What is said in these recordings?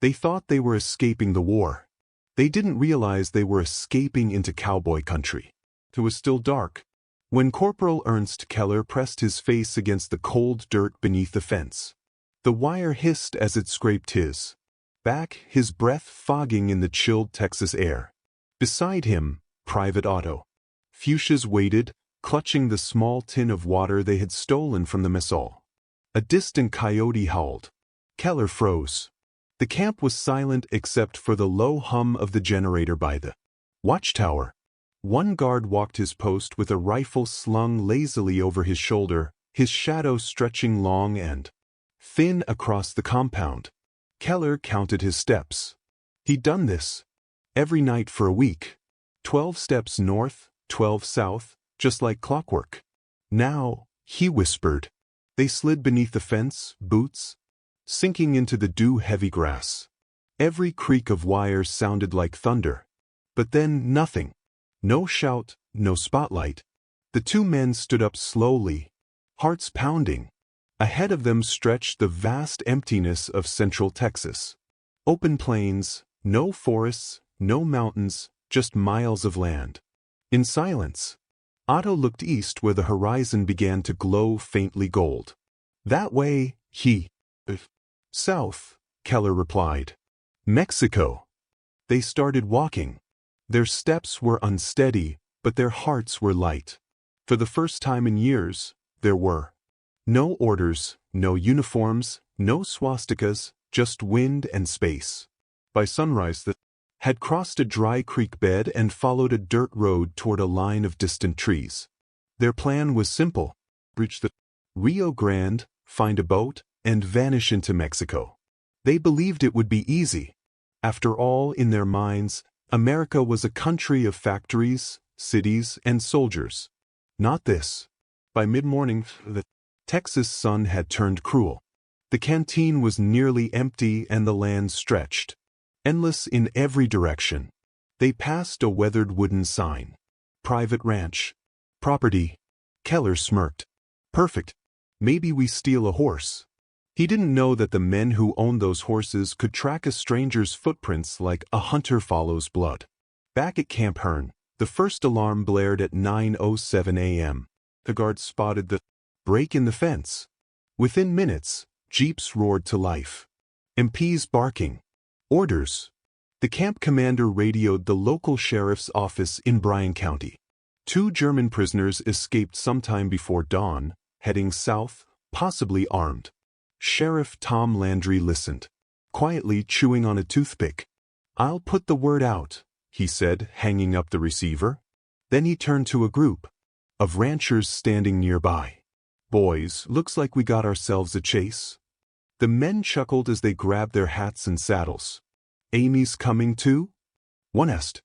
They thought they were escaping the war. They didn't realize they were escaping into cowboy country. It was still dark when Corporal Ernst Keller pressed his face against the cold dirt beneath the fence. The wire hissed as it scraped his back, his breath fogging in the chilled Texas air. Beside him, Private Otto Fuchsias waited, clutching the small tin of water they had stolen from the mess hall. A distant coyote howled. Keller froze. The camp was silent except for the low hum of the generator by the watchtower. One guard walked his post with a rifle slung lazily over his shoulder, his shadow stretching long and thin across the compound. Keller counted his steps. He'd done this every night for a week. 12 steps north, 12 south, just like clockwork. Now, he whispered. They slid beneath the fence, boots sinking into the dew-heavy grass. Every creak of wires sounded like thunder. But then nothing. No shout, no spotlight. The two men stood up slowly, hearts pounding. Ahead of them stretched the vast emptiness of central Texas. Open plains, no forests, no mountains, just miles of land. In silence, Otto looked east where the horizon began to glow faintly gold. That way, South, Keller replied. Mexico. They started walking. Their steps were unsteady, but their hearts were light. For the first time in years, there were no orders, no uniforms, no swastikas, just wind and space. By sunrise, they had crossed a dry creek bed and followed a dirt road toward a line of distant trees. Their plan was simple: reach the Rio Grande, find a boat, and vanish into Mexico. They believed it would be easy. After all, in their minds, America was a country of factories, cities, and soldiers. Not this. By mid-morning, the Texas sun had turned cruel. The canteen was nearly empty and the land stretched endless in every direction. They passed a weathered wooden sign. Private ranch. Property. Keller smirked. Perfect. Maybe we steal a horse. He didn't know that the men who owned those horses could track a stranger's footprints like a hunter follows blood. Back at Camp Hearn, the first alarm blared at 9:07 a.m. The guard spotted the break in the fence. Within minutes, jeeps roared to life. MPs barking. Orders. The camp commander radioed the local sheriff's office in Bryan County. 2 German prisoners escaped sometime before dawn, heading south, possibly armed. Sheriff Tom Landry listened, quietly chewing on a toothpick. "I'll put the word out," he said, hanging up the receiver. Then he turned to a group of ranchers standing nearby. "Boys, looks like we got ourselves a chase." The men chuckled as they grabbed their hats and saddles. "Amy's coming too?" one asked.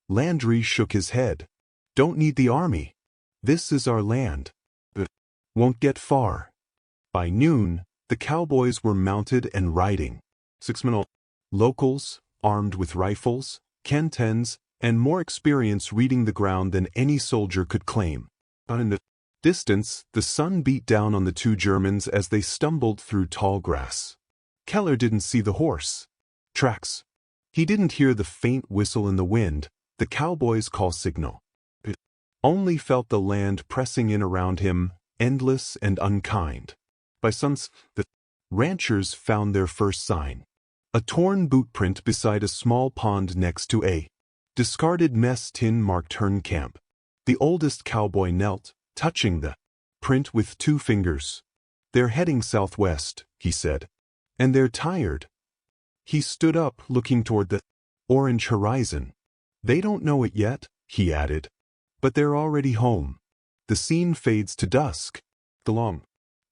Landry shook his head. "Don't need the army. This is our land. Won't get far." By noon, the cowboys were mounted and riding. 6 men, locals, armed with rifles, K-10s, and more experience reading the ground than any soldier could claim. But in the distance, the sun beat down on the 2 Germans as they stumbled through tall grass. Keller didn't see the horse tracks. He didn't hear the faint whistle in the wind, the cowboys' call signal. He only felt the land pressing in around him, endless and unkind. By sunset, the ranchers found their first sign. A torn boot print beside a small pond next to a discarded mess tin marked Hearn Camp. The oldest cowboy knelt, touching the print with 2 fingers. "They're heading southwest," he said. "And they're tired." He stood up, looking toward the orange horizon. "They don't know it yet," he added. "But they're already home." The scene fades to dusk. The long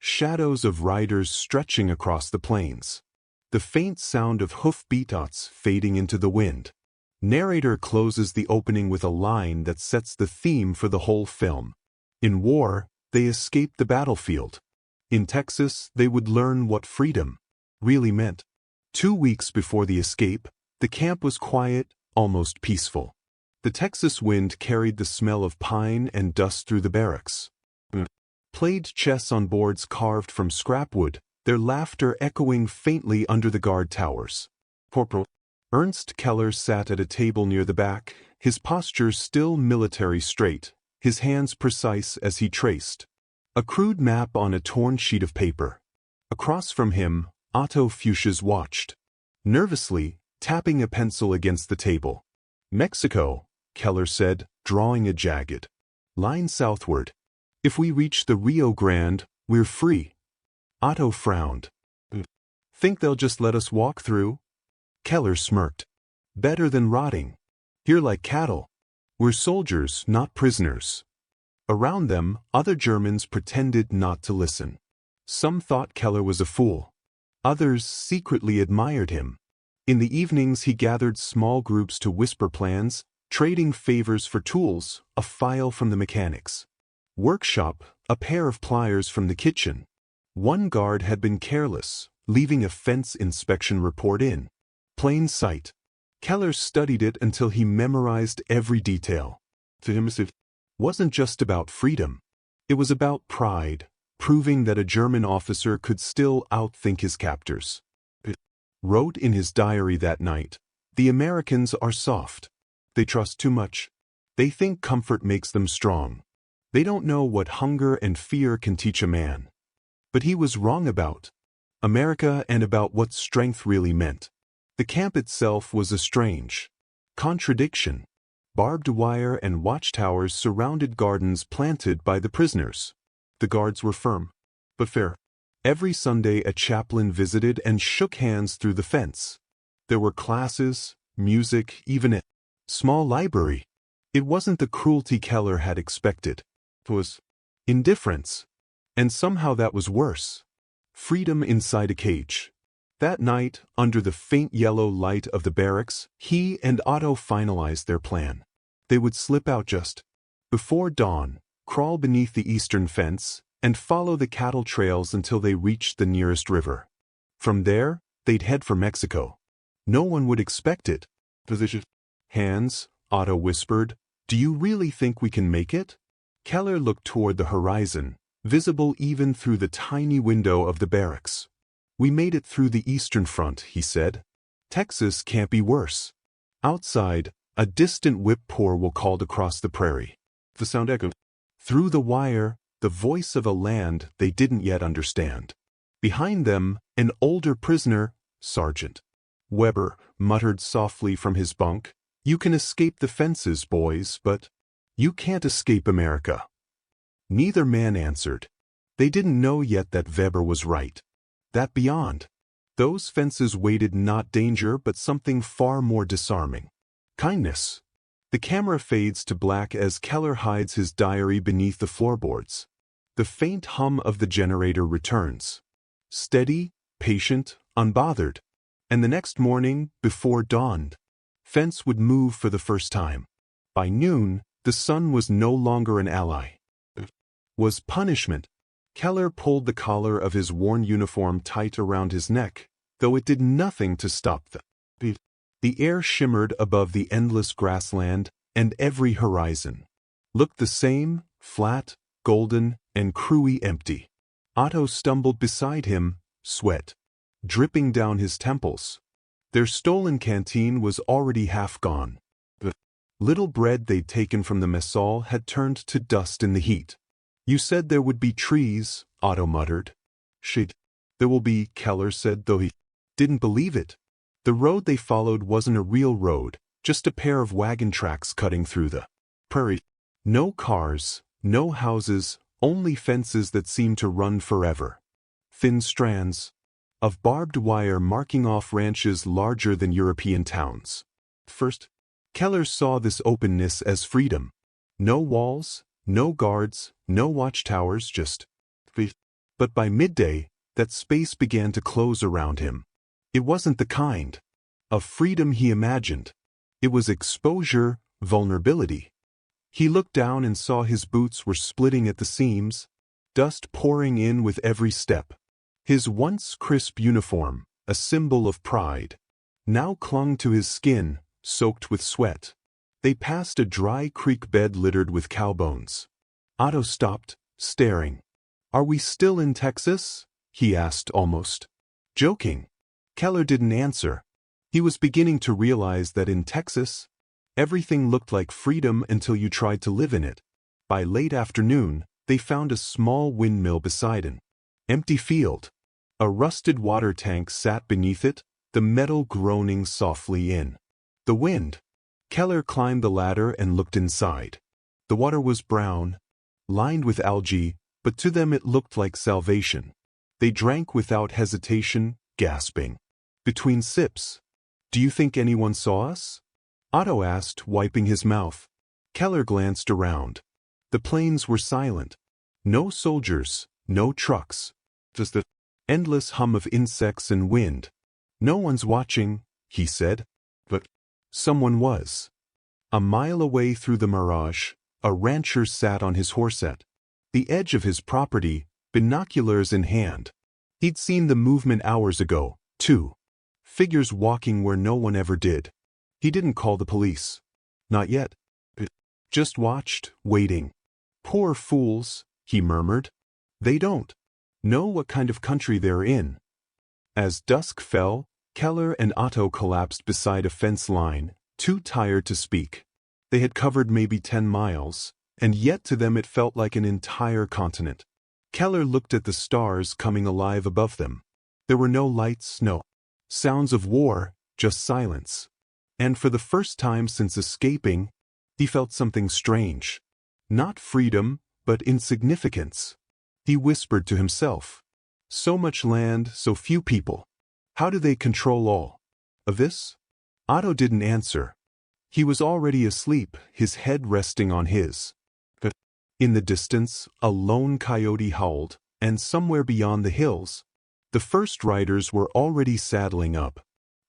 shadows of riders stretching across the plains. The faint sound of hoof-beats fading into the wind. Narrator closes the opening with a line that sets the theme for the whole film. In war, they escaped the battlefield. In Texas, they would learn what freedom really meant. 2 weeks before the escape, the camp was quiet, almost peaceful. The Texas wind carried the smell of pine and dust through the barracks. Played chess on boards carved from scrap wood, their laughter echoing faintly under the guard towers. Corporal. Ernst Keller sat at a table near the back, his posture still military straight, his hands precise as he traced a crude map on a torn sheet of paper. Across from him, Otto Fuchs watched, nervously, tapping a pencil against the table. Mexico, Keller said, drawing a jagged line southward. If we reach the Rio Grande, we're free. Otto frowned. Think they'll just let us walk through? Keller smirked. Better than rotting here like cattle. We're soldiers, not prisoners. Around them, other Germans pretended not to listen. Some thought Keller was a fool. Others secretly admired him. In the evenings he gathered small groups to whisper plans, trading favors for tools, a file from the mechanics workshop, a pair of pliers from the kitchen. One guard had been careless, leaving a fence inspection report in plain sight. Keller studied it until he memorized every detail. To him, it wasn't just about freedom. It was about pride, proving that a German officer could still outthink his captors. It wrote in his diary that night, "The Americans are soft. They trust too much. They think comfort makes them strong. They don't know what hunger and fear can teach a man." But he was wrong about America and about what strength really meant. The camp itself was a strange contradiction. Barbed wire and watchtowers surrounded gardens planted by the prisoners. The guards were firm, but fair. Every Sunday a chaplain visited and shook hands through the fence. There were classes, music, even a small library. It wasn't the cruelty Keller had expected. It was indifference. And somehow that was worse. Freedom inside a cage. That night, under the faint yellow light of the barracks, he and Otto finalized their plan. They would slip out just before dawn, crawl beneath the eastern fence, and follow the cattle trails until they reached the nearest river. From there, they'd head for Mexico. No one would expect it. Hans, Otto whispered, "Do you really think we can make it?" Keller looked toward the horizon, visible even through the tiny window of the barracks. "We made it through the Eastern Front," he said. "Texas can't be worse." Outside, a distant whip poor called across the prairie. The sound echoed through the wire, the voice of a land they didn't yet understand. Behind them, an older prisoner, Sergeant Weber, muttered softly from his bunk, "You can escape the fences, boys, but you can't escape America." Neither man answered. They didn't know yet that Weber was right. That beyond those fences waited not danger but something far more disarming. Kindness. The camera fades to black as Keller hides his diary beneath the floorboards. The faint hum of the generator returns. Steady, patient, unbothered. And the next morning, before dawn, fence would move for the first time. By noon, the sun was no longer an ally. It was punishment. Keller pulled the collar of his worn uniform tight around his neck, though it did nothing to stop the beat. The air shimmered above the endless grassland, and every horizon looked the same, flat, golden, and cruelly empty. Otto stumbled beside him, sweat dripping down his temples. Their stolen canteen was already half gone. The little bread they'd taken from the mess hall had turned to dust in the heat. "You said there would be trees," Otto muttered. "Shit. There will be," Keller said, though he didn't believe it. The road they followed wasn't a real road, just a pair of wagon tracks cutting through the prairie. No cars, no houses, only fences that seemed to run forever. Thin strands of barbed wire marking off ranches larger than European towns. First, Keller saw this openness as freedom. No walls, no guards, no watchtowers, just free. But by midday, that space began to close around him. It wasn't the kind of freedom he imagined. It was exposure, vulnerability. He looked down and saw his boots were splitting at the seams, dust pouring in with every step. His once crisp uniform, a symbol of pride, now clung to his skin, soaked with sweat. They passed a dry creek bed littered with cow bones. Otto stopped, staring. "Are we still in Texas?" he asked, almost joking. Keller didn't answer. He was beginning to realize that in Texas, everything looked like freedom until you tried to live in it. By late afternoon, they found a small windmill beside an empty field. A rusted water tank sat beneath it, the metal groaning softly in the wind. Keller climbed the ladder and looked inside. The water was brown, lined with algae, but to them it looked like salvation. They drank without hesitation, gasping. Between sips, "Do you think anyone saw us?" Otto asked, wiping his mouth. Keller glanced around. The plains were silent. No soldiers, no trucks. Just the endless hum of insects and wind. "No one's watching," he said. But someone was. A mile away through the mirage, a rancher sat on his horse at the edge of his property, binoculars in hand. He'd seen the movement hours ago, too. Figures walking where no one ever did. He didn't call the police. Not yet. Just watched, waiting. "Poor fools," he murmured. "They don't know what kind of country they're in." As dusk fell, Keller and Otto collapsed beside a fence line, too tired to speak. They had covered maybe 10 miles, and yet to them it felt like an entire continent. Keller looked at the stars coming alive above them. There were no lights, no sounds of war, just silence. And for the first time since escaping, he felt something strange. Not freedom, but insignificance. He whispered to himself. So much land, so few people. How do they control all of this? Otto didn't answer. He was already asleep, his head resting on his. But in the distance, a lone coyote howled, and somewhere beyond the hills, the first riders were already saddling up.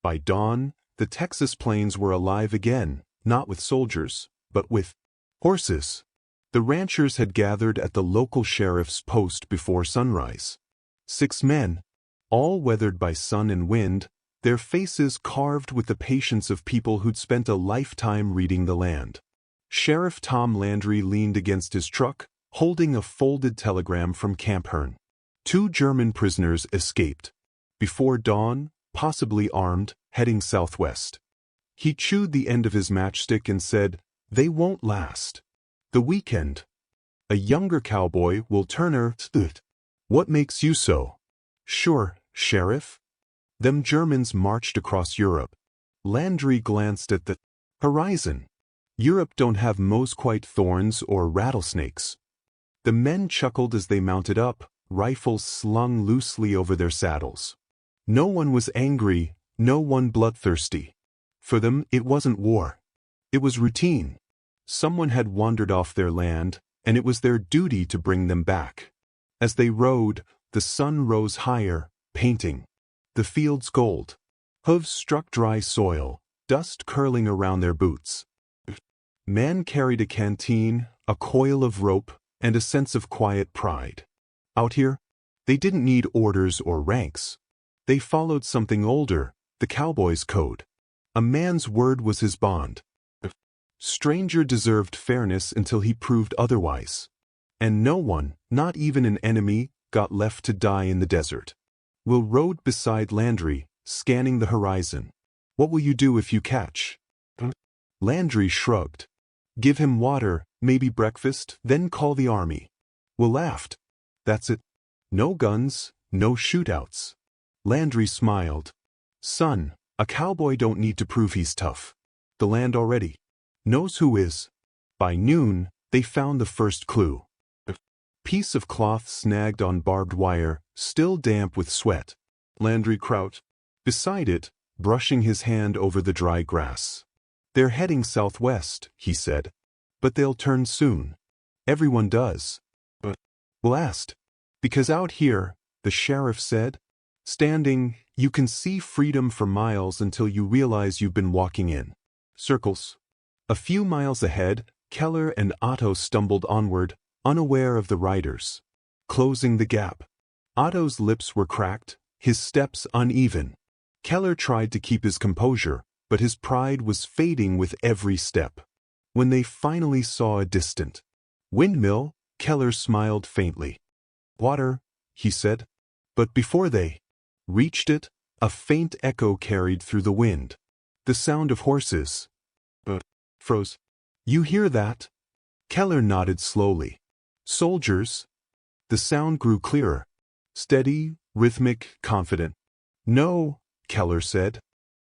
By dawn, the Texas plains were alive again, not with soldiers, but with horses. The ranchers had gathered at the local sheriff's post before sunrise. 6 men, all weathered by sun and wind, their faces carved with the patience of people who'd spent a lifetime reading the land. Sheriff Tom Landry leaned against his truck, holding a folded telegram from Camp Hearn. 2 German prisoners escaped. Before dawn, possibly armed, heading southwest. He chewed the end of his matchstick and said, "They won't last. The weekend. A younger cowboy will turn her. What makes you so sure, Sheriff?" Them Germans marched across Europe. Landry glanced at the horizon. Europe don't have mosquite thorns or rattlesnakes. The men chuckled as they mounted up, rifles slung loosely over their saddles. No one was angry, no one bloodthirsty. For them, it wasn't war. It was routine. Someone had wandered off their land, and it was their duty to bring them back. As they rode, the sun rose higher, painting the fields gold. Hooves struck dry soil, dust curling around their boots. Man carried a canteen, a coil of rope, and a sense of quiet pride. Out here, they didn't need orders or ranks. They followed something older, the cowboy's code. A man's word was his bond. A stranger deserved fairness until he proved otherwise. And no one, not even an enemy, got left to die in the desert. Will rode beside Landry, scanning the horizon. "What will you do if you catch?" Landry shrugged. "Give him water, maybe breakfast, then call the army." Will laughed. "That's it. No guns, no shootouts." Landry smiled. "Son, a cowboy don't need to prove he's tough. The land already knows who is." By noon, they found the first clue. A piece of cloth snagged on barbed wire, still damp with sweat. Landry crouched beside it, brushing his hand over the dry grass. "They're heading southwest," he said. "But they'll turn soon. Everyone does." "But," Will asked. "Because out here," the sheriff said, "standing, you can see freedom for miles until you realize you've been walking in circles." A few miles ahead, Keller and Otto stumbled onward, unaware of the riders. Closing the gap. Otto's lips were cracked, his steps uneven. Keller tried to keep his composure, but his pride was fading with every step. When they finally saw a distant windmill, Keller smiled faintly. "Water," he said. But before they reached it, A faint echo carried through the wind. The sound of horses. Froze. You hear that? Keller nodded slowly. Soldiers? The sound grew clearer. Steady, rhythmic, confident. No, Keller said.